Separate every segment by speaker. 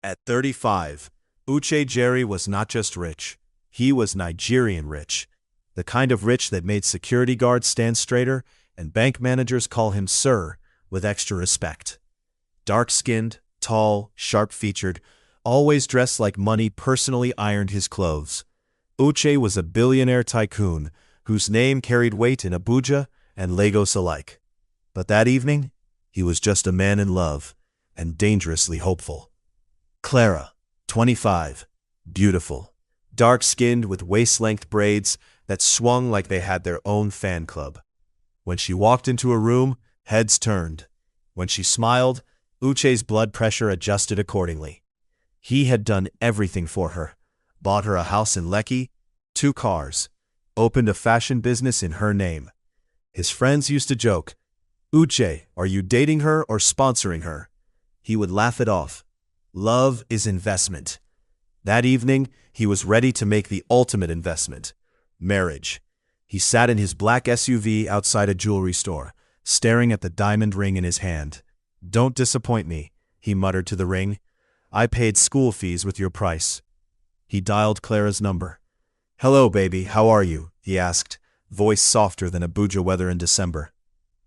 Speaker 1: At 35, Uche Jerry was not just rich, he was Nigerian rich. The kind of rich that made security guards stand straighter and bank managers call him sir with extra respect. Dark-skinned, tall, sharp-featured, always dressed like money personally ironed his clothes. Uche was a billionaire tycoon whose name carried weight in Abuja and Lagos alike. But that evening, he was just a man in love and dangerously hopeful. Clara, 25, beautiful, dark-skinned with waist-length braids that swung like they had their own fan club. When she walked into a room, heads turned. When she smiled, Uche's blood pressure adjusted accordingly. He had done everything for her, bought her a house in Lekki, 2 cars, opened a fashion business in her name. His friends used to joke, "Uche, are you dating her or sponsoring her?" He would laugh it off. Love is investment. That evening, he was ready to make the ultimate investment, marriage. He sat in his black SUV outside a jewelry store, staring at the diamond ring in his hand. "Don't disappoint me," he muttered to the ring. "I paid school fees with your price." He dialed Clara's number. "Hello, baby, how are you?" he asked, voice softer than Abuja weather in December.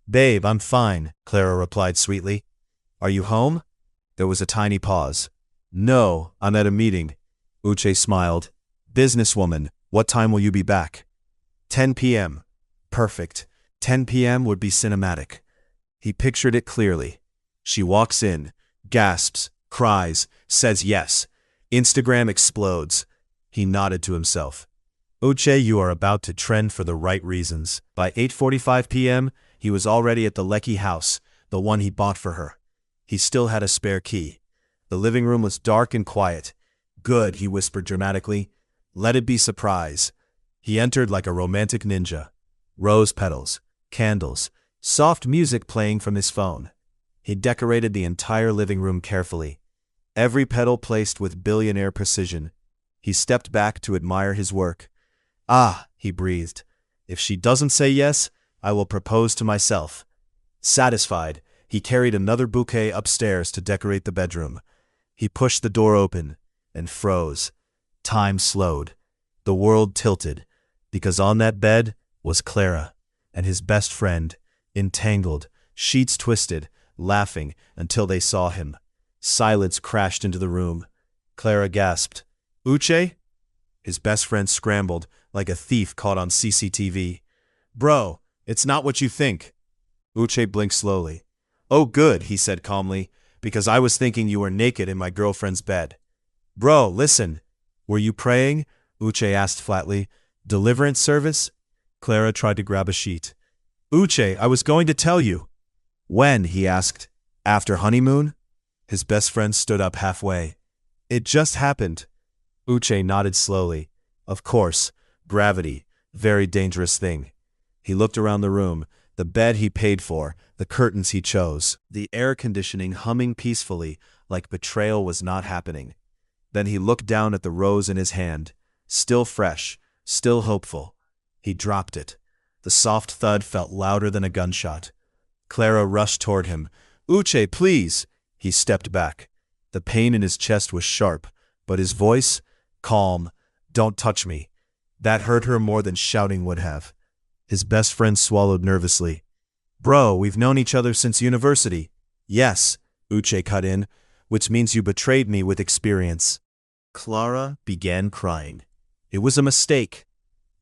Speaker 1: "Babe, I'm fine," Clara replied sweetly. "Are you home?" There was a tiny pause. "No, I'm at a meeting." Uche smiled. "Businesswoman, what time will you be back?" 10 p.m. Perfect. 10 p.m. would be cinematic. He pictured it clearly. She walks in, gasps, cries, says yes. Instagram explodes. He nodded to himself. "Uche, you are about to trend for the right reasons." By 8:45 p.m., he was already at the Lekki house, the one he bought for her. He still had a spare key. The living room was dark and quiet. "Good," he whispered dramatically. "Let it be surprise." He entered like a romantic ninja. Rose petals, candles, soft music playing from his phone. He decorated the entire living room carefully, every petal placed with billionaire precision. He stepped back to admire his work. "Ah," he breathed. "If she doesn't say yes, I will propose to myself." Satisfied, he carried another bouquet upstairs to decorate the bedroom. He pushed the door open and froze. Time slowed. The world tilted, because on that bed was Clara and his best friend, entangled, sheets twisted, laughing until they saw him. Silence crashed into the room. Clara gasped, "Uche?" His best friend scrambled like a thief caught on CCTV. "Bro, it's not what you think." Uche blinked slowly. "Oh good," he said calmly, "because I was thinking you were naked in my girlfriend's bed." "Bro, listen." "Were you praying?" Uche asked flatly. "Deliverance service?" Clara tried to grab a sheet. "Uche, I was going to tell you." "When?" he asked. "After honeymoon?" His best friend stood up halfway. "It just happened." Uche nodded slowly. "Of course, gravity, very dangerous thing." He looked around the room, the bed he paid for, the curtains he chose, the air conditioning humming peacefully like betrayal was not happening. Then he looked down at the rose in his hand, still fresh, still hopeful. He dropped it. The soft thud felt louder than a gunshot. Clara rushed toward him. "Uche, please!" He stepped back. The pain in his chest was sharp, but his voice, calm. "Don't touch me." That hurt her more than shouting would have. His best friend swallowed nervously. "Bro, we've known each other since university." "Yes," Uche cut in, "which means you betrayed me with experience." Clara began crying. "It was a mistake."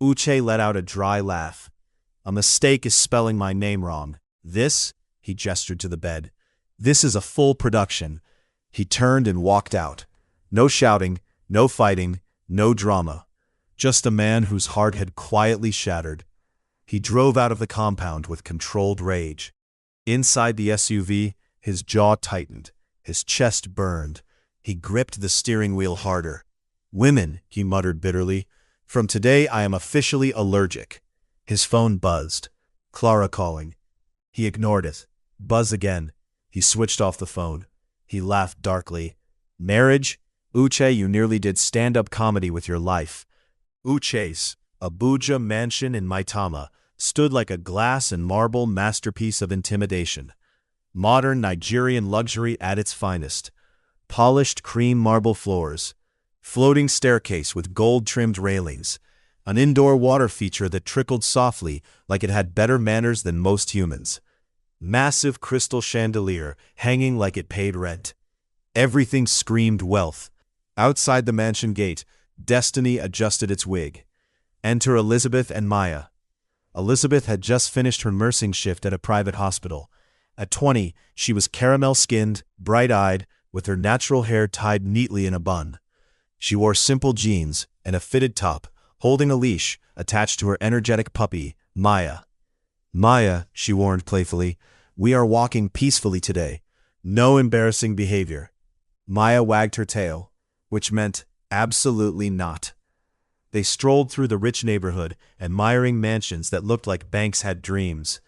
Speaker 1: Uche let out a dry laugh. "A mistake is spelling my name wrong. This," he gestured to the bed, "this is a full production." He turned and walked out. No shouting, no fighting, no drama. Just a man whose heart had quietly shattered. He drove out of the compound with controlled rage. Inside the SUV, his jaw tightened, his chest burned. He gripped the steering wheel harder. "Women," he muttered bitterly. "From today I am officially allergic." His phone buzzed. Clara calling. He ignored it. Buzz again. He switched off the phone. He laughed darkly. "Marriage? Uche, you nearly did stand-up comedy with your life." Uche's Abuja mansion in Maitama stood like a glass and marble masterpiece of intimidation. Modern Nigerian luxury at its finest. polished cream marble floors, floating staircase with gold-trimmed railings, an indoor water feature that trickled softly like it had better manners than most humans. Massive crystal chandelier hanging like it paid rent. Everything screamed wealth. Outside the mansion gate, Destiny adjusted its wig. Enter Elizabeth and Maya. Elizabeth had just finished her nursing shift at a private hospital. At 20, she was caramel-skinned, bright-eyed, with her natural hair tied neatly in a bun. She wore simple jeans and a fitted top, holding a leash attached to her energetic puppy, Maya. "Maya," she warned playfully, "we are walking peacefully today. No embarrassing behavior." Maya wagged her tail, which meant absolutely not. They strolled through the rich neighborhood, admiring mansions that looked like banks had dreams.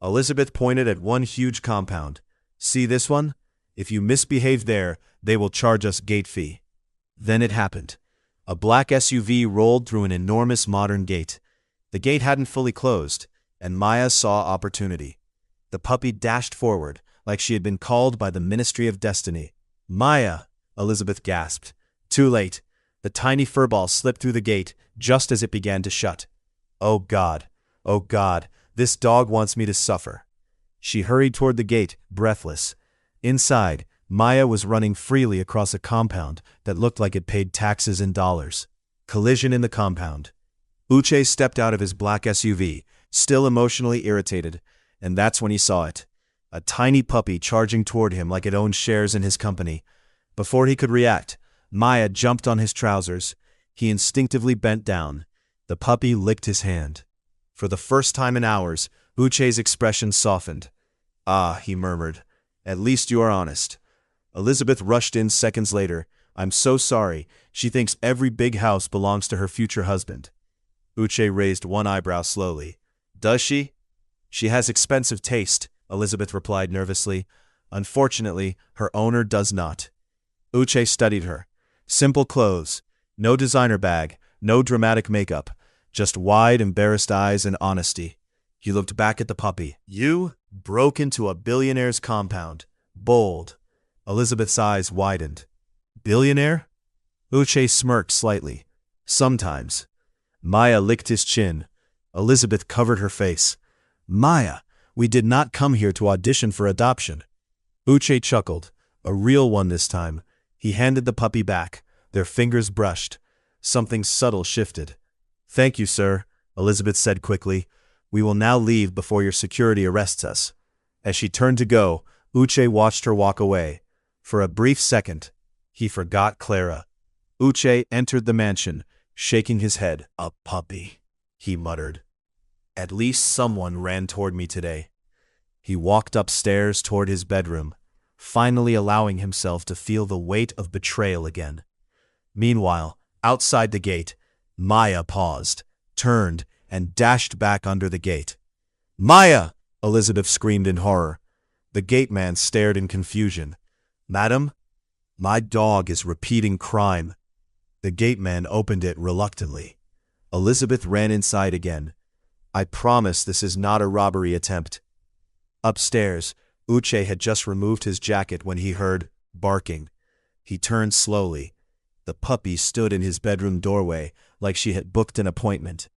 Speaker 1: Elizabeth pointed at one huge compound. "See this one? If you misbehave there, they will charge us gate fee." Then it happened. A black SUV rolled through an enormous modern gate. The gate hadn't fully closed, and Maya saw opportunity. The puppy dashed forward, like she had been called by the Ministry of Destiny. "Maya!" Elizabeth gasped. Too late. The tiny furball slipped through the gate just as it began to shut. "Oh God! Oh God! This dog wants me to suffer." She hurried toward the gate, breathless. Inside, Maya was running freely across a compound that looked like it paid taxes in dollars. Collision in the compound. Uche stepped out of his black SUV, still emotionally irritated, and that's when he saw it. A tiny puppy charging toward him like it owned shares in his company. Before he could react, Maya jumped on his trousers. He instinctively bent down. The puppy licked his hand. For the first time in hours, Uche's expression softened. "Ah," he murmured, "at least you are honest." Elizabeth rushed in seconds later. "I'm so sorry. She thinks every big house belongs to her future husband." Uche raised one eyebrow slowly. "Does she?" "She has expensive taste," Elizabeth replied nervously. "Unfortunately, her owner does not." Uche studied her. Simple clothes, no designer bag, no dramatic makeup, just wide, embarrassed eyes and honesty. He looked back at the puppy. "You broke into a billionaire's compound. Bold." Elizabeth's eyes widened. "Billionaire?" Uche smirked slightly. "Sometimes." Maya licked his chin. Elizabeth covered her face. "Maya, we did not come here to audition for adoption." Uche chuckled. A real one this time. He handed the puppy back. Their fingers brushed. Something subtle shifted. "Thank you, sir," Elizabeth said quickly. "We will now leave before your security arrests us." As she turned to go, Uche watched her walk away. For a brief second, he forgot Clara. Uche entered the mansion, shaking his head. "A puppy," he muttered. "At least someone ran toward me today." He walked upstairs toward his bedroom, finally allowing himself to feel the weight of betrayal again. Meanwhile, outside the gate, Maya paused, turned, and dashed back under the gate. "Maya!" Elizabeth screamed in horror. The gateman stared in confusion. "Madam, my dog is repeating crime." The gateman opened it reluctantly. Elizabeth ran inside again. "I promise this is not a robbery attempt." Upstairs, Uche had just removed his jacket when he heard barking. He turned slowly. The puppy stood in his bedroom doorway like she had booked an appointment.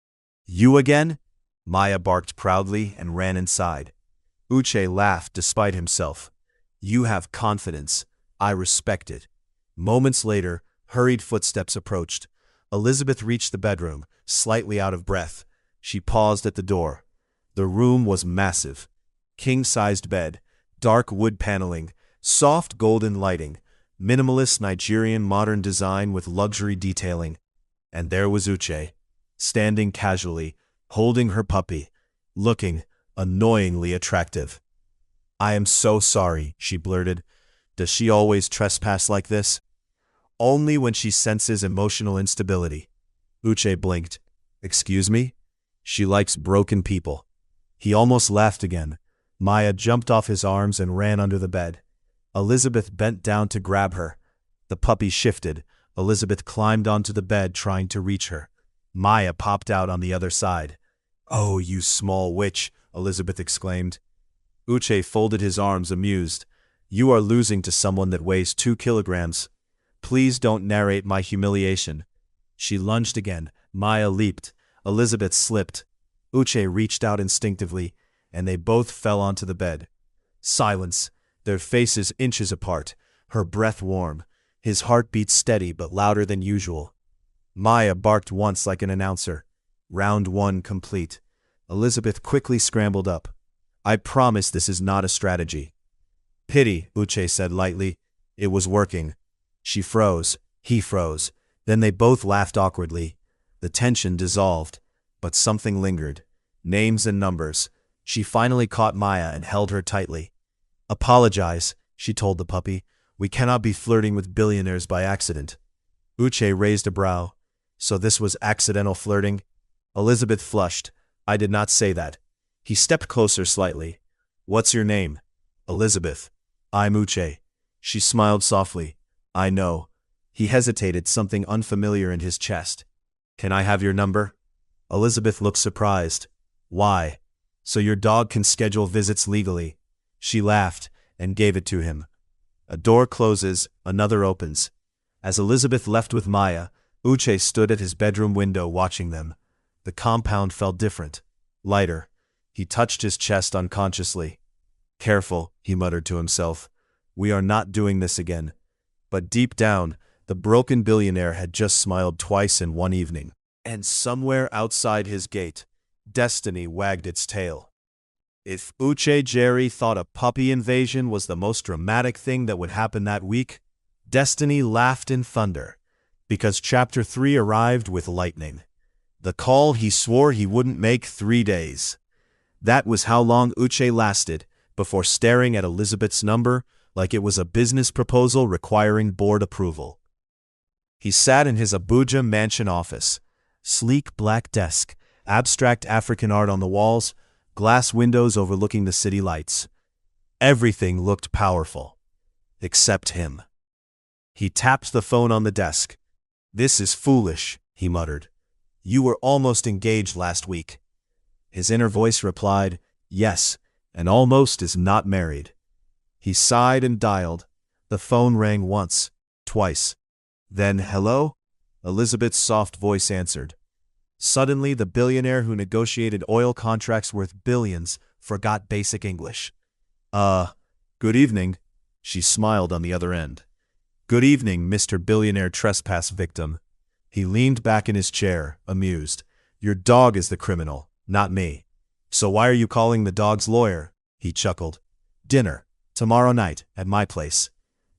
Speaker 1: "You again?" Maya barked proudly and ran inside. Uche laughed despite himself. "You have confidence. I respect it." Moments later, hurried footsteps approached. Elizabeth reached the bedroom, slightly out of breath. She paused at the door. The room was massive. King-sized bed, dark wood paneling, soft golden lighting, minimalist Nigerian modern design with luxury detailing. And there was Uche, standing casually, holding her puppy, looking annoyingly attractive. "I am so sorry," she blurted. "Does she always trespass like this?" "Only when she senses emotional instability." Uche blinked. "Excuse me?" "She likes broken people." He almost laughed again. Maya jumped off his arms and ran under the bed. Elizabeth bent down to grab her. The puppy shifted. Elizabeth climbed onto the bed, trying to reach her. Maya popped out on the other side. "Oh, you small witch," Elizabeth exclaimed. Uche folded his arms, amused. You are losing to someone that weighs 2 kilograms. Please don't narrate my humiliation. She lunged again. Maya leaped. Elizabeth slipped. Uche reached out instinctively, and they both fell onto the bed. Silence, their faces inches apart, her breath warm, his heartbeat steady but louder than usual. Maya barked once like an announcer. Round 1 complete. Elizabeth quickly scrambled up. I promise this is not a strategy. Pity, Uche said lightly. It was working. She froze. He froze. Then they both laughed awkwardly. The tension dissolved, but something lingered. Names and numbers. She finally caught Maya and held her tightly. Apologize, she told the puppy. We cannot be flirting with billionaires by accident. Uche raised a brow. So this was accidental flirting? Elizabeth flushed. I did not say that. He stepped closer slightly. What's your name? Elizabeth. I'm Uche. She smiled softly. I know. He hesitated, something unfamiliar in his chest. Can I have your number? Elizabeth looked surprised. Why? So your dog can schedule visits legally. She laughed and gave it to him. A door closes, another opens. As Elizabeth left with Maya, Uche stood at his bedroom window watching them. The compound felt different, lighter. He touched his chest unconsciously. Careful, he muttered to himself. We are not doing this again. But deep down, the broken billionaire had just smiled twice in one evening. And somewhere outside his gate, destiny wagged its tail. If Uche Jerry thought a puppy invasion was the most dramatic thing that would happen that week, destiny laughed in thunder, because Chapter 3 arrived with lightning. The call he swore he wouldn't make 3 days. That was how long Uche lasted before staring at Elizabeth's number like it was a business proposal requiring board approval. He sat in his Abuja mansion office. Sleek black desk, abstract African art on the walls, glass windows overlooking the city lights. Everything looked powerful. Except him. He tapped the phone on the desk. This is foolish, he muttered. You were almost engaged last week. His inner voice replied, yes, and almost is not married. He sighed and dialed. The phone rang once, twice. Then, hello? Elizabeth's soft voice answered. Suddenly, the billionaire who negotiated oil contracts worth billions forgot basic English. Good evening. She smiled on the other end. Good evening, Mr. Billionaire Trespass Victim. He leaned back in his chair, amused. Your dog is the criminal, not me. So why are you calling the dog's lawyer? He chuckled. Dinner. Tomorrow night, at my place.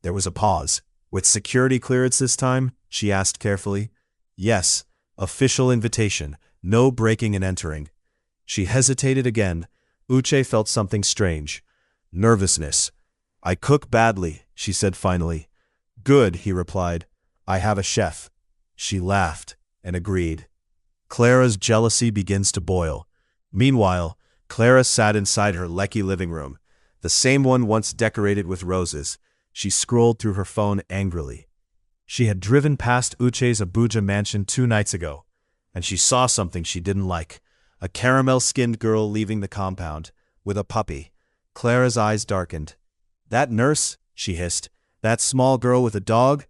Speaker 1: There was a pause. With security clearance this time? She asked carefully. Yes. Official invitation. No breaking and entering. She hesitated again. Uche felt something strange. Nervousness. I cook badly, she said finally. Good, he replied. I have a chef. She laughed and agreed. Clara's jealousy begins to boil. Meanwhile, Clara sat inside her lecky living room, the same one once decorated with roses. She scrolled through her phone angrily. She had driven past Uche's Abuja mansion 2 nights ago, and she saw something she didn't like. A caramel-skinned girl leaving the compound, with a puppy. Clara's eyes darkened. That nurse, she hissed. That small girl with a dog?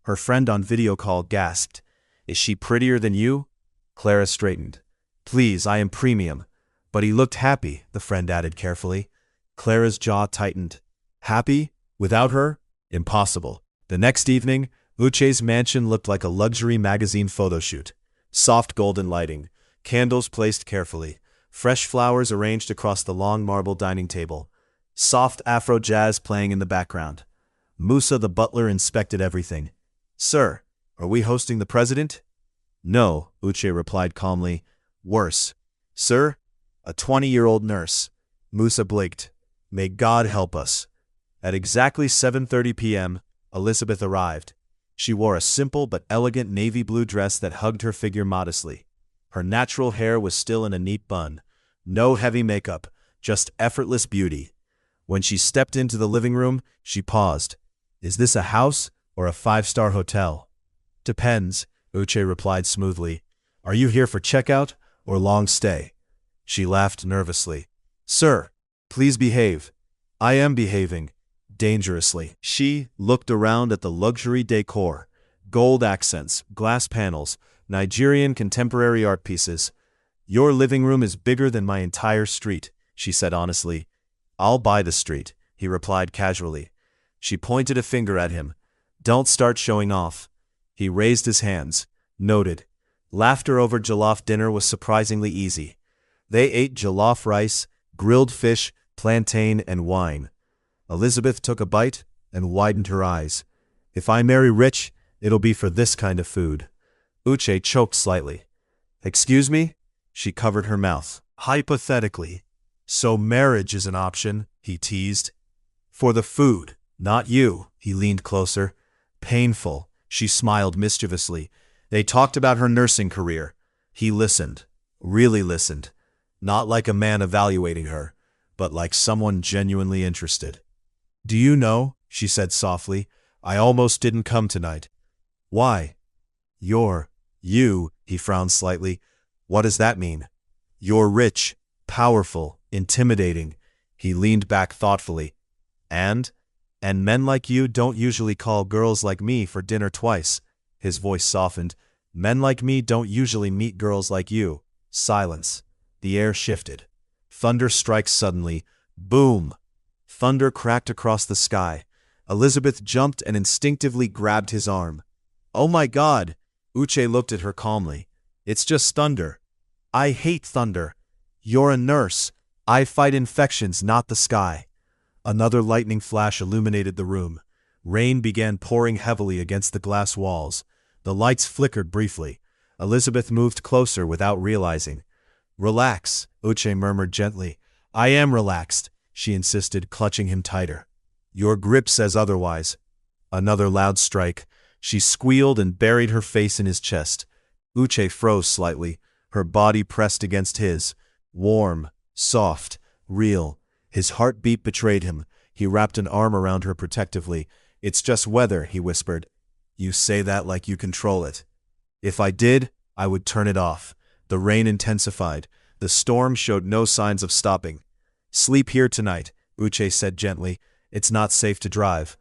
Speaker 1: Her friend on video call gasped. Is she prettier than you? Clara straightened. Please, I am premium. But he looked happy, the friend added carefully. Clara's jaw tightened. Happy? Without her? Impossible. The next evening, Uche's mansion looked like a luxury magazine photo shoot. Soft golden lighting, candles placed carefully, fresh flowers arranged across the long marble dining table, soft Afro jazz playing in the background. Musa the butler inspected everything. Sir, are we hosting the president? No, Uche replied calmly. Worse. Sir? A 20-year-old nurse. Musa blinked. May God help us. At exactly 7:30 p.m., Elizabeth arrived. She wore a simple but elegant navy blue dress that hugged her figure modestly. Her natural hair was still in a neat bun. No heavy makeup, just effortless beauty. When she stepped into the living room, she paused. Is this a house or a 5-star hotel? Depends, Uche replied smoothly. Are you here for checkout or long stay? She laughed nervously. Sir, please behave. I am behaving. dangerously. She looked around at the luxury decor, gold accents, glass panels, Nigerian contemporary art pieces. Your living room is bigger than my entire street, she said honestly. I'll buy the street, he replied casually. She pointed a finger at him. Don't start showing off. He raised his hands. Noted. Laughter over jollof dinner was surprisingly easy. They ate jollof rice, grilled fish, plantain, and wine. Elizabeth took a bite and widened her eyes. If I marry rich, it'll be for this kind of food. Uche choked slightly. Excuse me? She covered her mouth. Hypothetically. So marriage is an option, he teased. For the food, not you. He leaned closer. Painful. She smiled mischievously. They talked about her nursing career. He listened. Really listened. Not like a man evaluating her, but like someone genuinely interested. Do you know, she said softly, I almost didn't come tonight. Why? You, he frowned slightly. What does that mean? You're rich, powerful, intimidating. He leaned back thoughtfully. And men like you don't usually call girls like me for dinner twice. His voice softened. Men like me don't usually meet girls like you. Silence. The air shifted. Thunder strikes suddenly. Boom! Thunder cracked across the sky. Elizabeth jumped and instinctively grabbed his arm. Oh my God! Uche looked at her calmly. It's just thunder. I hate thunder. You're a nurse. I fight infections, not the sky. Another lightning flash illuminated the room. Rain began pouring heavily against the glass walls. The lights flickered briefly. Elizabeth moved closer without realizing. Relax, Uche murmured gently. I am relaxed, she insisted, clutching him tighter. Your grip says otherwise. Another loud strike. She squealed and buried her face in his chest. Uche froze slightly, her body pressed against his. Warm, soft, real. His heartbeat betrayed him. He wrapped an arm around her protectively. It's just weather, he whispered. You say that like you control it. If I did, I would turn it off. The rain intensified. The storm showed no signs of stopping. Sleep here tonight, Uche said gently. It's not safe to drive.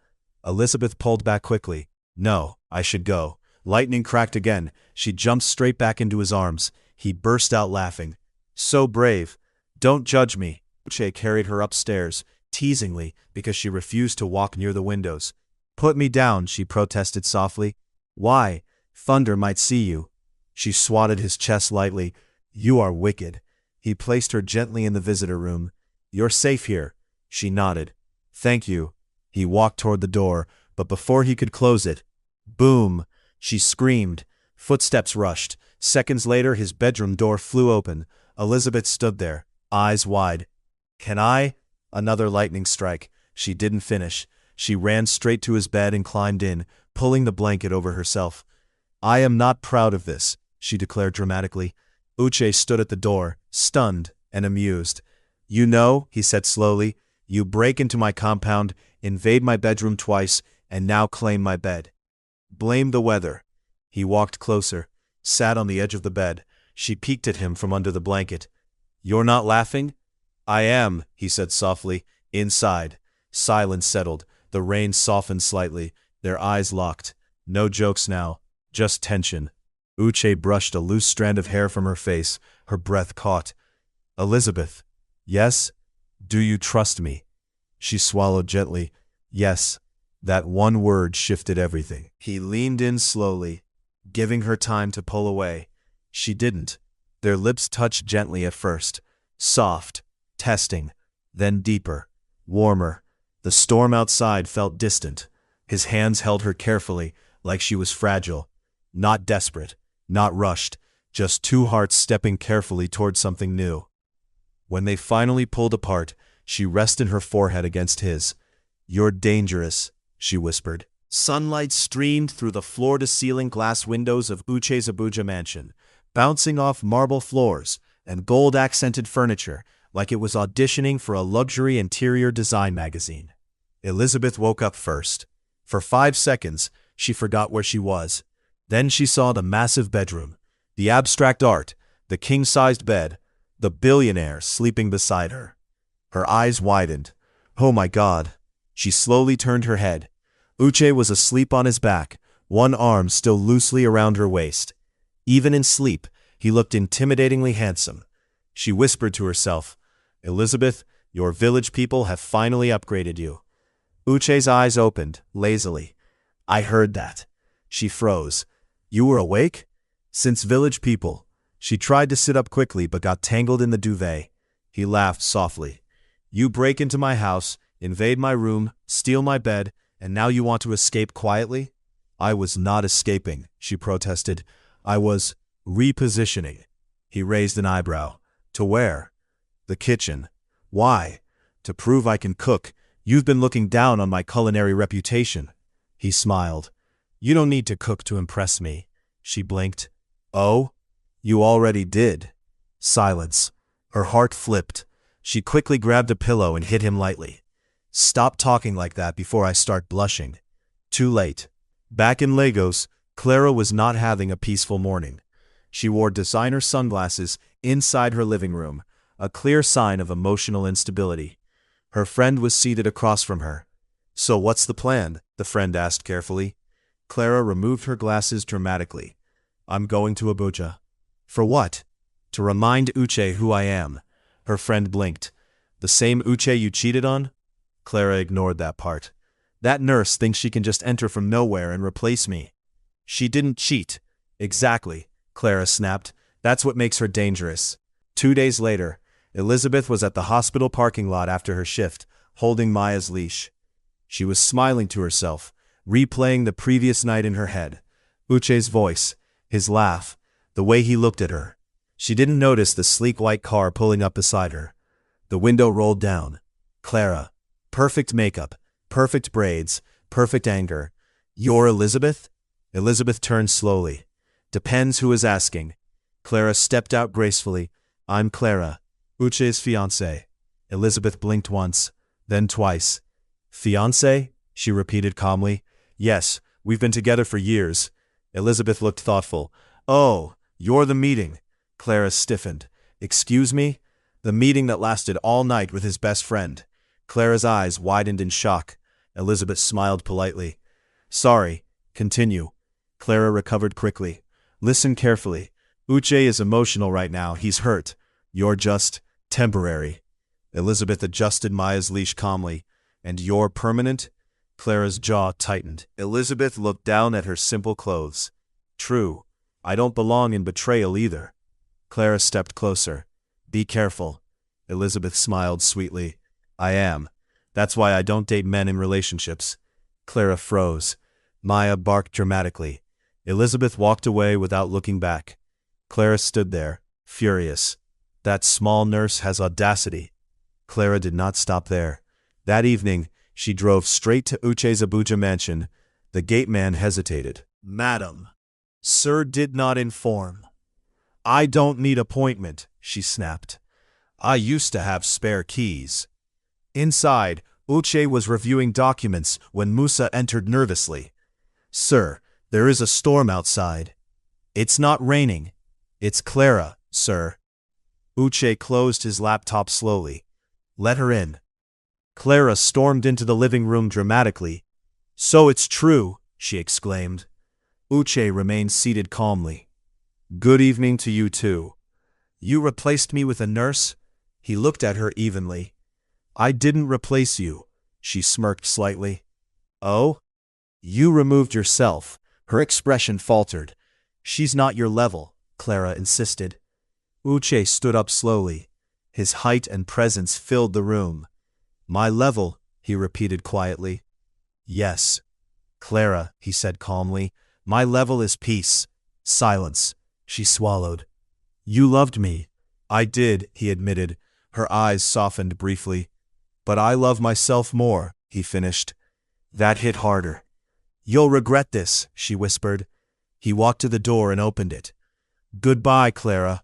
Speaker 1: Elizabeth pulled back quickly. No, I should go. Lightning cracked again. She jumped straight back into his arms. He burst out laughing. So brave. Don't judge me. Uche carried her upstairs, teasingly, because she refused to walk near the windows. Put me down, she protested softly. Why? Thunder might see you. She swatted his chest lightly. You are wicked. He placed her gently in the visitor room. You're safe here. She nodded. Thank you. He walked toward the door, but before he could close it, boom! She screamed. Footsteps rushed. Seconds later, his bedroom door flew open. Elizabeth stood there, eyes wide. Can I? Another lightning strike. She didn't finish. She ran straight to his bed and climbed in, pulling the blanket over herself. I am not proud of this, she declared dramatically. Uche stood at the door, stunned and amused. You know, he said slowly, you break into my compound, invade my bedroom twice, and now claim my bed. Blame the weather. He walked closer, sat on the edge of the bed. She peeked at him from under the blanket. You're not laughing? I am, he said softly. Inside. Silence settled. The rain softened slightly. Their eyes locked. No jokes now. Just tension. Uche brushed a loose strand of hair from her face. Her breath caught. Elizabeth. Yes? Do you trust me? She swallowed gently. Yes. That one word shifted everything. He leaned in slowly, giving her time to pull away. She didn't. Their lips touched gently at first. Soft. Testing. Then deeper. Warmer. The storm outside felt distant. His hands held her carefully, like she was fragile. Not desperate. Not rushed. Just two hearts stepping carefully toward something new. When they finally pulled apart, she rested her forehead against his. You're dangerous, she whispered. Sunlight streamed through the floor-to-ceiling glass windows of Uche's Abuja mansion, bouncing off marble floors and gold-accented furniture like it was auditioning for a luxury interior design magazine. Elizabeth woke up first. For 5 seconds, she forgot where she was. Then she saw the massive bedroom, the abstract art, the king-sized bed, the billionaire sleeping beside her. Her eyes widened. Oh my God. She slowly turned her head. Uche was asleep on his back, one arm still loosely around her waist. Even in sleep, he looked intimidatingly handsome. She whispered to herself, "Elizabeth, your village people have finally upgraded you." Uche's eyes opened, lazily. "I heard that." She froze. "You were awake?" "Since village people." She tried to sit up quickly but got tangled in the duvet. He laughed softly. "You break into my house, invade my room, steal my bed, and now you want to escape quietly?" "I was not escaping," she protested. "I was repositioning." He raised an eyebrow. "To where?" "The kitchen." "Why?" "To prove I can cook. You've been looking down on my culinary reputation." He smiled. "You don't need to cook to impress me." She blinked. "Oh? You already did." Silence. Her heart flipped. She quickly grabbed a pillow and hit him lightly. "Stop talking like that before I start blushing." Too late. Back in Lagos, Clara was not having a peaceful morning. She wore designer sunglasses inside her living room, a clear sign of emotional instability. Her friend was seated across from her. "So what's the plan?" the friend asked carefully. Clara removed her glasses dramatically. "I'm going to Abuja." "For what?" "To remind Uche who I am." Her friend blinked. "The same Uche you cheated on?" Clara ignored that part. "That nurse thinks she can just enter from nowhere and replace me." "She didn't cheat." "Exactly," Clara snapped. "That's what makes her dangerous." 2 days later, Elizabeth was at the hospital parking lot after her shift, holding Maya's leash. She was smiling to herself, replaying the previous night in her head. Uche's voice, his laugh, the way he looked at her. She didn't notice the sleek white car pulling up beside her. The window rolled down. Clara. Perfect makeup, perfect braids, perfect anger. "You're Elizabeth?" Elizabeth turned slowly. "Depends who is asking." Clara stepped out gracefully. "I'm Clara, Uche's fiancée." Elizabeth blinked once, then twice. "Fiancé?" she repeated calmly. "Yes, we've been together for years." Elizabeth looked thoughtful. "Oh, you're the meeting." Clara stiffened. "Excuse me?" "The meeting that lasted all night with his best friend." Clara's eyes widened in shock. Elizabeth smiled politely. "Sorry, continue." Clara recovered quickly. "Listen carefully. Uche is emotional right now. He's hurt. You're just temporary." Elizabeth adjusted Maya's leash calmly. "And you're permanent?" Clara's jaw tightened. Elizabeth looked down at her simple clothes. "True. I don't belong in betrayal either." Clara stepped closer. "Be careful." Elizabeth smiled sweetly. "I am. That's why I don't date men in relationships." Clara froze. Maya barked dramatically. Elizabeth walked away without looking back. Clara stood there, furious. That small nurse has audacity. Clara did not stop there. That evening, she drove straight to Uche's Abuja mansion. The gate man hesitated. "Madam, sir did not inform." "I don't need appointment," she snapped. "I used to have spare keys." Inside, Uche was reviewing documents when Musa entered nervously. "Sir, there is a storm outside." "It's not raining. It's Clara, sir." Uche closed his laptop slowly. "Let her in." Clara stormed into the living room dramatically. "So it's true," she exclaimed. Uche remained seated calmly. "Good evening to you too." "You replaced me with a nurse?" He looked at her evenly. "I didn't replace you," she smirked slightly. "Oh? You removed yourself." Her expression faltered. "She's not your level," Clara insisted. Uche stood up slowly. His height and presence filled the room. "My level," he repeated quietly. "Yes." "Clara," he said calmly, "my level is peace." Silence. She swallowed. "You loved me." "I did," he admitted. Her eyes softened briefly. "But I love myself more," he finished. That hit harder. "You'll regret this," she whispered. He walked to the door and opened it. "Goodbye, Clara."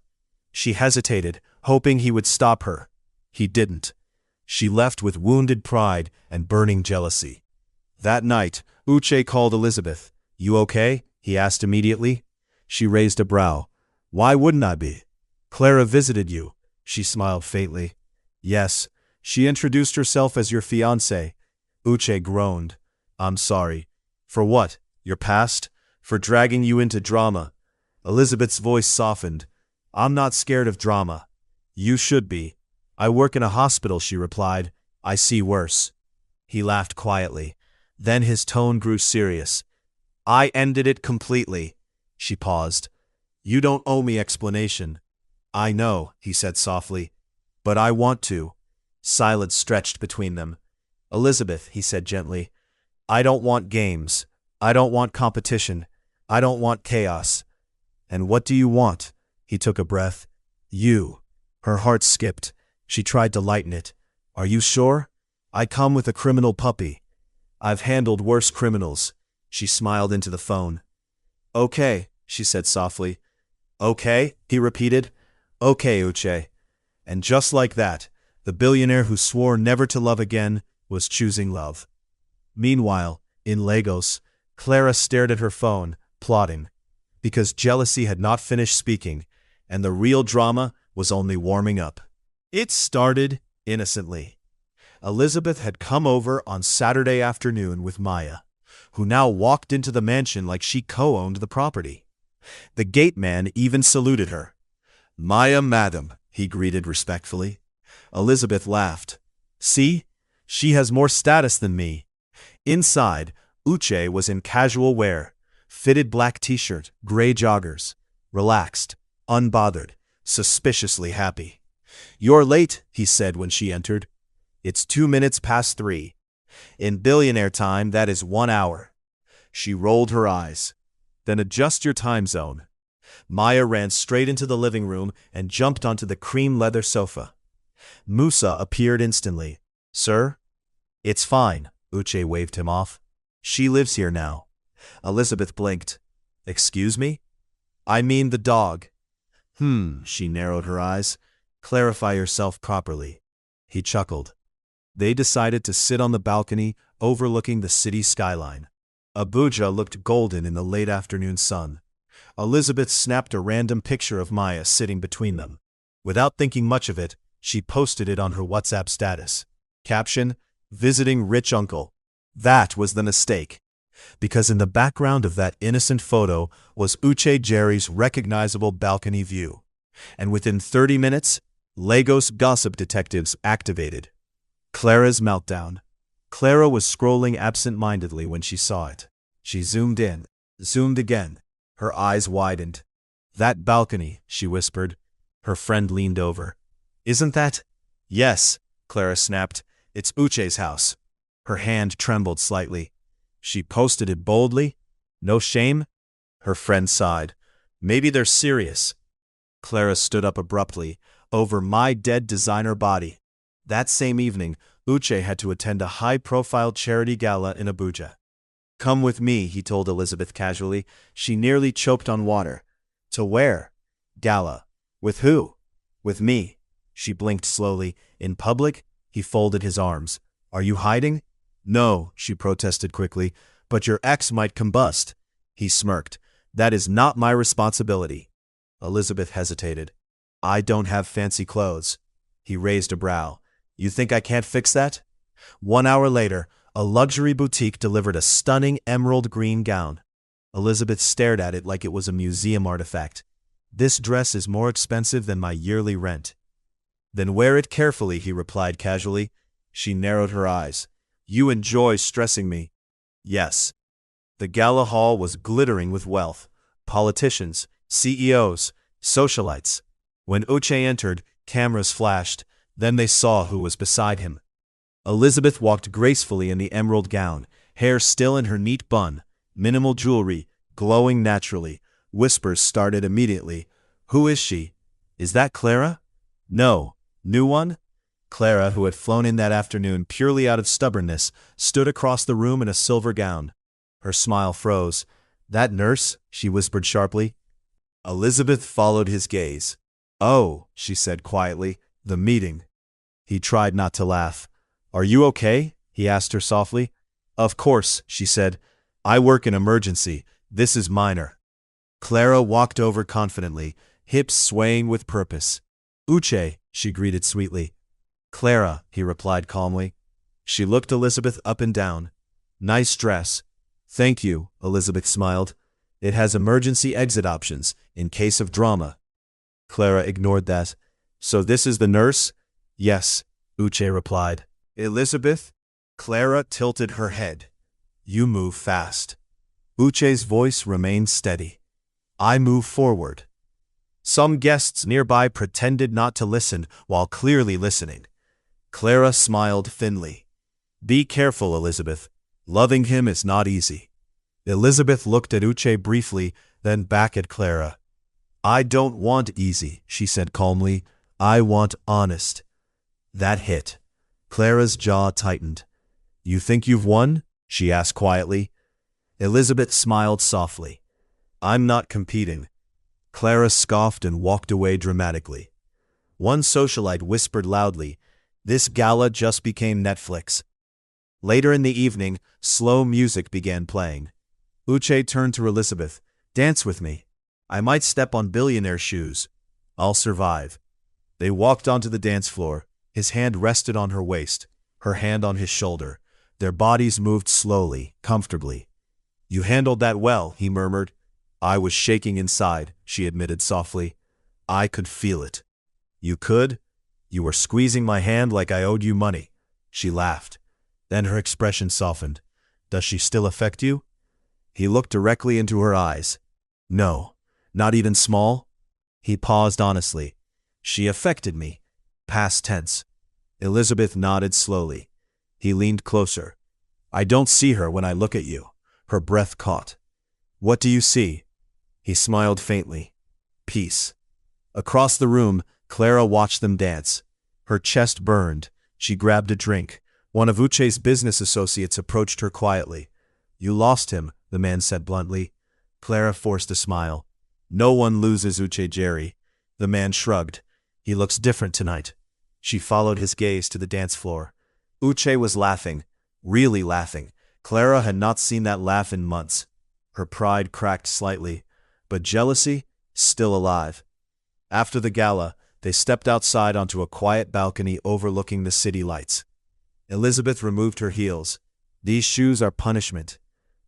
Speaker 1: She hesitated, hoping he would stop her. He didn't. She left with wounded pride and burning jealousy. That night, Uche called Elizabeth. "You okay?" he asked immediately. She raised a brow. "Why wouldn't I be?" "Clara visited you." She smiled faintly. "Yes, she introduced herself as your fiancé." Uche groaned. I'm sorry. For what? Your past? For dragging you into drama? Elizabeth's voice softened. I'm not scared of drama. You should be. I work in a hospital, she replied. I see worse. He laughed quietly. Then his tone grew serious. I ended it completely. She paused. You don't owe me explanation. I know, he said softly. But I want to. Silence stretched between them. Elizabeth, he said gently, I don't want games. I don't want competition. I don't want chaos. And what do you want? He took a breath. You. Her heart skipped. She tried to lighten it. Are you sure? I come with a criminal puppy. I've handled worse criminals. She smiled into the phone. Okay, she said softly. Okay, he repeated. Okay, Uche. And just like that, the billionaire who swore never to love again was choosing love. Meanwhile, in Lagos, Clara stared at her phone, plotting. Because jealousy had not finished speaking, and the real drama was only warming up. It started innocently. Elizabeth had come over on Saturday afternoon with Maya, who now walked into the mansion like she co-owned the property. The gate man even saluted her. Maya, madam, he greeted respectfully. Elizabeth laughed. See? She has more status than me. Inside, Uche was in casual wear, fitted black t-shirt, gray joggers, relaxed, unbothered, suspiciously happy. You're late, he said when she entered. It's 2 minutes past 3. In billionaire time, that is 1 hour. She rolled her eyes. Then adjust your time zone. Maya ran straight into the living room and jumped onto the cream leather sofa. Musa appeared instantly. Sir? It's fine, Uche waved him off. She lives here now. Elizabeth blinked. Excuse me? I mean the dog. She narrowed her eyes. Clarify yourself properly. He chuckled. They decided to sit on the balcony overlooking the city skyline. Abuja looked golden in the late afternoon sun. Elizabeth snapped a random picture of Maya sitting between them. Without thinking much of it, she posted it on her WhatsApp status. Caption, visiting rich uncle. That was the mistake. Because in the background of that innocent photo was Uche Jerry's recognizable balcony view. And within 30 minutes, Lagos gossip detectives activated. Clara's meltdown. Clara was scrolling absent-mindedly when she saw it. She zoomed in, zoomed again. Her eyes widened. That balcony, she whispered. Her friend leaned over. Isn't that? Yes, Clara snapped. It's Uche's house. Her hand trembled slightly. She posted it boldly. No shame? Her friend sighed. Maybe they're serious. Clara stood up abruptly. Over my dead designer body. That same evening, Uche had to attend a high-profile charity gala in Abuja. Come with me, he told Elizabeth casually. She nearly choked on water. To where? Gala. With who? With me. She blinked slowly. In public? He folded his arms. Are you hiding? No, she protested quickly. But your ex might combust. He smirked. That is not my responsibility. Elizabeth hesitated. I don't have fancy clothes. He raised a brow. You think I can't fix that? 1 hour later, a luxury boutique delivered a stunning emerald green gown. Elizabeth stared at it like it was a museum artifact. This dress is more expensive than my yearly rent. Then wear it carefully, he replied casually. She narrowed her eyes. You enjoy stressing me. Yes. The gala hall was glittering with wealth. Politicians, CEOs, socialites. When Uche entered, cameras flashed. Then they saw who was beside him. Elizabeth walked gracefully in the emerald gown, hair still in her neat bun, minimal jewelry, glowing naturally. Whispers started immediately. Who is she? Is that Clara? No. New one? Clara, who had flown in that afternoon purely out of stubbornness, stood across the room in a silver gown. Her smile froze. That nurse? She whispered sharply. Elizabeth followed his gaze. Oh, she said quietly, the meeting. He tried not to laugh. Are you okay? He asked her softly. Of course, she said. I work in emergency. This is minor. Clara walked over confidently, hips swaying with purpose. Uche, she greeted sweetly. Clara, he replied calmly. She looked Elizabeth up and down. Nice dress. Thank you, Elizabeth smiled. It has emergency exit options, in case of drama. Clara ignored that. So this is the nurse? Yes, Uche replied. Elizabeth? Clara tilted her head. You move fast. Uche's voice remained steady. I move forward. Some guests nearby pretended not to listen while clearly listening. Clara smiled thinly. Be careful, Elizabeth. Loving him is not easy. Elizabeth looked at Uche briefly, then back at Clara. I don't want easy, she said calmly. I want honest. That hit. Clara's jaw tightened. You think you've won? She asked quietly. Elizabeth smiled softly. I'm not competing. Clara scoffed and walked away dramatically. One socialite whispered loudly, this gala just became Netflix. Later in the evening, slow music began playing. Uche turned to Elizabeth. Dance with me. I might step on billionaire shoes. I'll survive. They walked onto the dance floor. His hand rested on her waist, her hand on his shoulder. Their bodies moved slowly, comfortably. You handled that well, he murmured. I was shaking inside, she admitted softly. I could feel it. You could? You were squeezing my hand like I owed you money. She laughed. Then her expression softened. Does she still affect you? He looked directly into her eyes. No, not even small. He paused honestly. She affected me. Past tense. Elizabeth nodded slowly. He leaned closer. I don't see her when I look at you. Her breath caught. What do you see? He smiled faintly. Peace. Across the room, Clara watched them dance. Her chest burned. She grabbed a drink. One of Uche's business associates approached her quietly. You lost him, the man said bluntly. Clara forced a smile. No one loses Uche Jerry. The man shrugged. He looks different tonight. She followed his gaze to the dance floor. Uche was laughing. Really laughing. Clara had not seen that laugh in months. Her pride cracked slightly, but jealousy, still alive. After the gala, they stepped outside onto a quiet balcony overlooking the city lights. Elizabeth removed her heels. These shoes are punishment.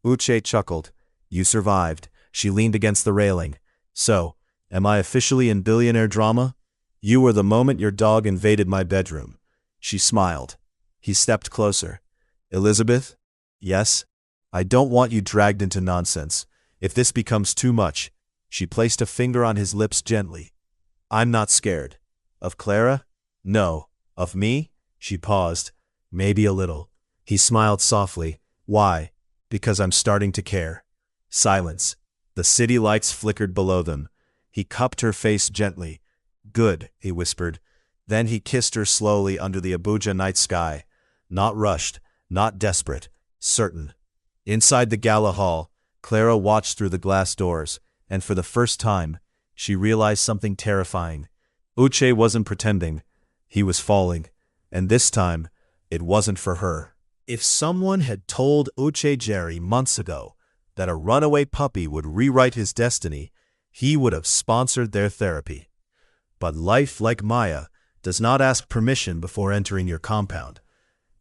Speaker 1: Uche chuckled. You survived. She leaned against the railing. So, am I officially in billionaire drama? You were the moment your dog invaded my bedroom. She smiled. He stepped closer. Elizabeth? Yes? I don't want you dragged into nonsense. If this becomes too much. She placed a finger on his lips gently. I'm not scared. Of Clara? No. Of me? She paused. Maybe a little. He smiled softly. Why? Because I'm starting to care. Silence. The city lights flickered below them. He cupped her face gently. Good, he whispered. Then he kissed her slowly under the Abuja night sky. Not rushed, not desperate, certain. Inside the gala hall, Clara watched through the glass doors, and for the first time, she realized something terrifying. Uche wasn't pretending. He was falling. And this time, it wasn't for her. If someone had told Uche Jerry months ago that a runaway puppy would rewrite his destiny, he would have sponsored their therapy. But life, like Maya, does not ask permission before entering your compound.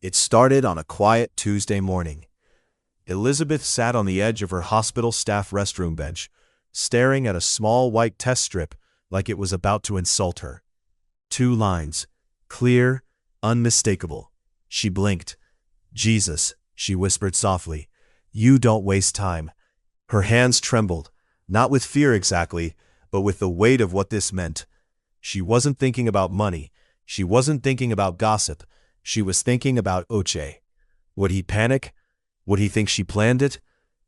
Speaker 1: It started on a quiet Tuesday morning. Elizabeth sat on the edge of her hospital staff restroom bench, staring at a small white test strip like it was about to insult her. 2 lines. Clear, unmistakable. She blinked. Jesus, she whispered softly. You don't waste time. Her hands trembled, not with fear exactly, but with the weight of what this meant. She wasn't thinking about money. She wasn't thinking about gossip. She was thinking about Uche. Would he panic? Would he think she planned it?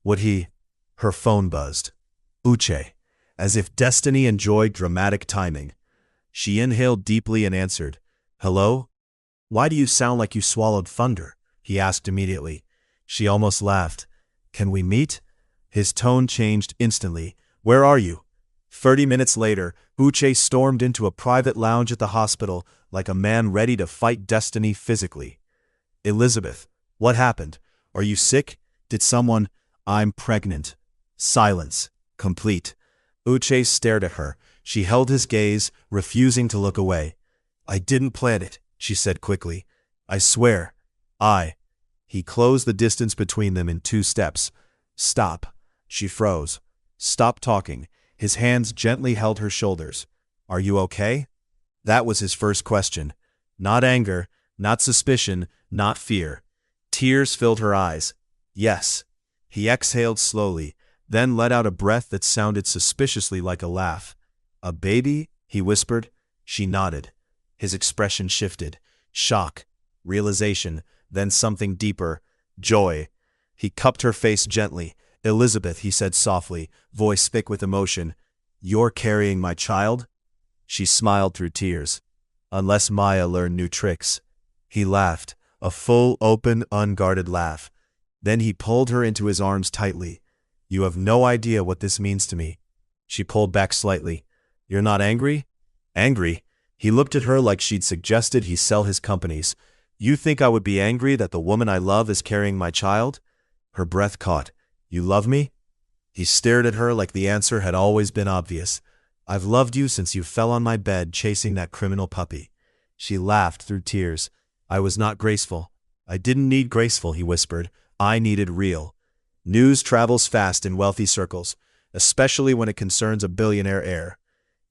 Speaker 1: Would he? Her phone buzzed. Uche, as if destiny enjoyed dramatic timing. She inhaled deeply and answered. Hello? Why do you sound like you swallowed thunder? He asked immediately. She almost laughed. Can we meet? His tone changed instantly. Where are you? 30 minutes later, Uche stormed into a private lounge at the hospital like a man ready to fight destiny physically. Elizabeth, what happened? Are you sick? Did someone? I'm pregnant. Silence. Complete. Uche stared at her. She held his gaze, refusing to look away. I didn't plan it, she said quickly. I swear. I. He closed the distance between them in 2 steps. Stop. She froze. Stop talking. His hands gently held her shoulders. Are you okay? That was his first question. Not anger, not suspicion, not fear. Tears filled her eyes. Yes. He exhaled slowly, then let out a breath that sounded suspiciously like a laugh. A baby? He whispered. She nodded. His expression shifted. Shock, realization, then something deeper. Joy. He cupped her face gently. Elizabeth, he said softly, voice thick with emotion. You're carrying my child? She smiled through tears. Unless Maya learned new tricks. He laughed, a full, open, unguarded laugh. Then he pulled her into his arms tightly. You have no idea what this means to me. She pulled back slightly. You're not angry? Angry? He looked at her like she'd suggested he sell his companies. You think I would be angry that the woman I love is carrying my child? Her breath caught. You love me? He stared at her like the answer had always been obvious. I've loved you since you fell on my bed chasing that criminal puppy. She laughed through tears. I was not graceful. I didn't need graceful, he whispered. I needed real. News travels fast in wealthy circles, especially when it concerns a billionaire heir.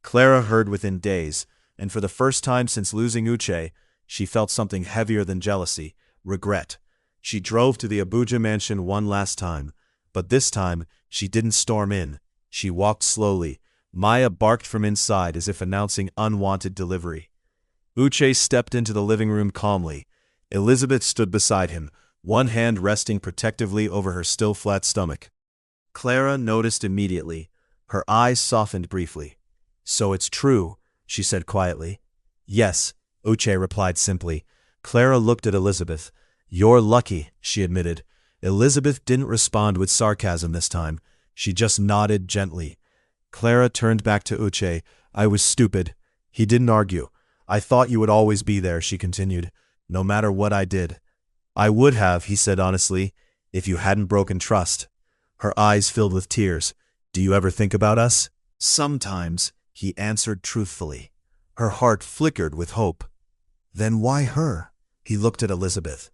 Speaker 1: Clara heard within days, and for the first time since losing Uche, she felt something heavier than jealousy, regret. She drove to the Abuja mansion one last time, but this time she didn't storm in. She walked slowly. Maya barked from inside as if announcing unwanted delivery. Uche stepped into the living room calmly. Elizabeth stood beside him, one hand resting protectively over her still flat stomach. Clara noticed immediately. Her eyes softened briefly. So it's true, she said quietly. Yes, Uche replied simply. Clara looked at Elizabeth. You're lucky, she admitted. Elizabeth didn't respond with sarcasm this time. She just nodded gently. Clara turned back to Uche. I was stupid. He didn't argue. I thought you would always be there, she continued, no matter what I did. I would have, he said honestly, if you hadn't broken trust. Her eyes filled with tears. Do you ever think about us? Sometimes, he answered truthfully. Her heart flickered with hope. Then why her? He looked at Elizabeth.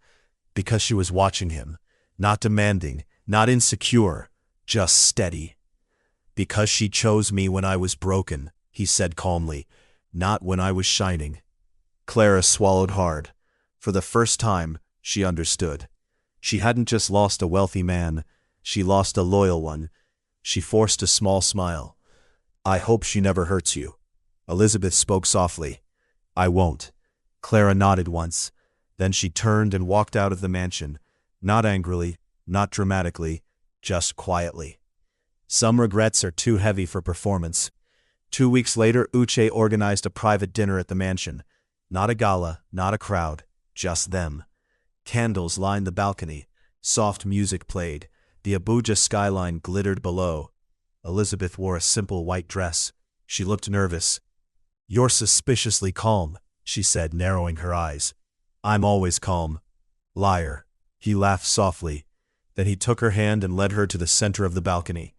Speaker 1: Because she was watching him, not demanding, not insecure, just steady. Because she chose me when I was broken, he said calmly, not when I was shining. Clara swallowed hard. For the first time, she understood. She hadn't just lost a wealthy man, she lost a loyal one. She forced a small smile. I hope she never hurts you. Elizabeth spoke softly. I won't. Clara nodded once. Then she turned and walked out of the mansion, not angrily, not dramatically, just quietly. Some regrets are too heavy for performance. 2 weeks later, Uche organized a private dinner at the mansion. Not a gala, not a crowd, just them. Candles lined the balcony. Soft music played. The Abuja skyline glittered below. Elizabeth wore a simple white dress. She looked nervous. You're suspiciously calm, she said, narrowing her eyes. I'm always calm. Liar. He laughed softly. Then he took her hand and led her to the center of the balcony.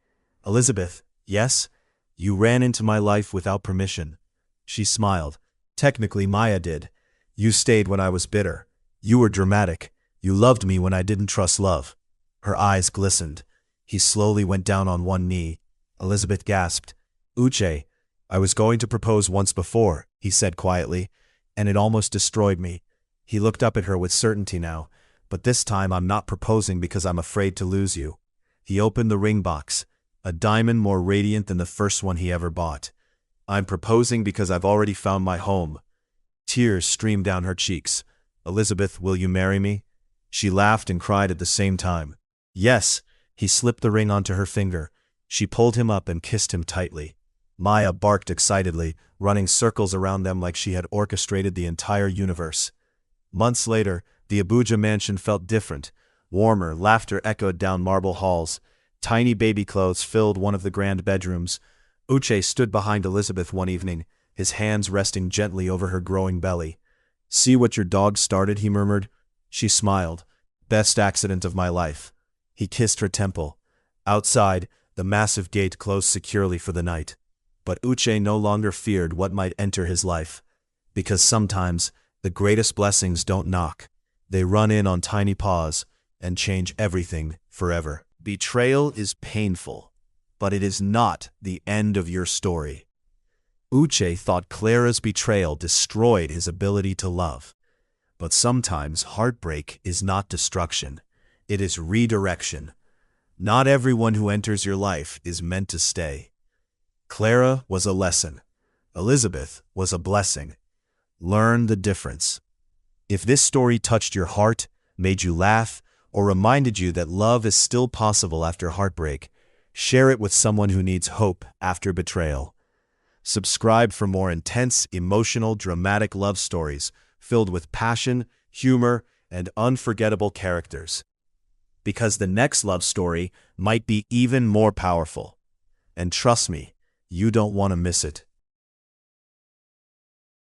Speaker 1: Elizabeth, yes? You ran into my life without permission. She smiled. Technically, Maya did. You stayed when I was bitter. You were dramatic. You loved me when I didn't trust love. Her eyes glistened. He slowly went down on one knee. Elizabeth gasped. Uche, I was going to propose once before, he said quietly, and it almost destroyed me. He looked up at her with certainty now. But this time I'm not proposing because I'm afraid to lose you. He opened the ring box, a diamond more radiant than the first one he ever bought. I'm proposing because I've already found my home. Tears streamed down her cheeks. Elizabeth, will you marry me? She laughed and cried at the same time. Yes. He slipped the ring onto her finger. She pulled him up and kissed him tightly. Maya barked excitedly, running circles around them like she had orchestrated the entire universe. Months later, the Abuja mansion felt different. Warmer, laughter echoed down marble halls. Tiny baby clothes filled one of the grand bedrooms. Uche stood behind Elizabeth one evening, his hands resting gently over her growing belly. See what your dog started, he murmured. She smiled. Best accident of my life. He kissed her temple. Outside, the massive gate closed securely for the night. But Uche no longer feared what might enter his life. Because sometimes, the greatest blessings don't knock. They run in on tiny paws and change everything forever. Betrayal is painful, but it is not the end of your story. Uche thought Clara's betrayal destroyed his ability to love. But sometimes heartbreak is not destruction. It is redirection. Not everyone who enters your life is meant to stay. Clara was a lesson. Elizabeth was a blessing. Learn the difference. If this story touched your heart, made you laugh, or reminded you that love is still possible after heartbreak, share it with someone who needs hope after betrayal. Subscribe for more intense, emotional, dramatic love stories filled with passion, humor, and unforgettable characters. Because the next love story might be even more powerful. And trust me, you don't want to miss it.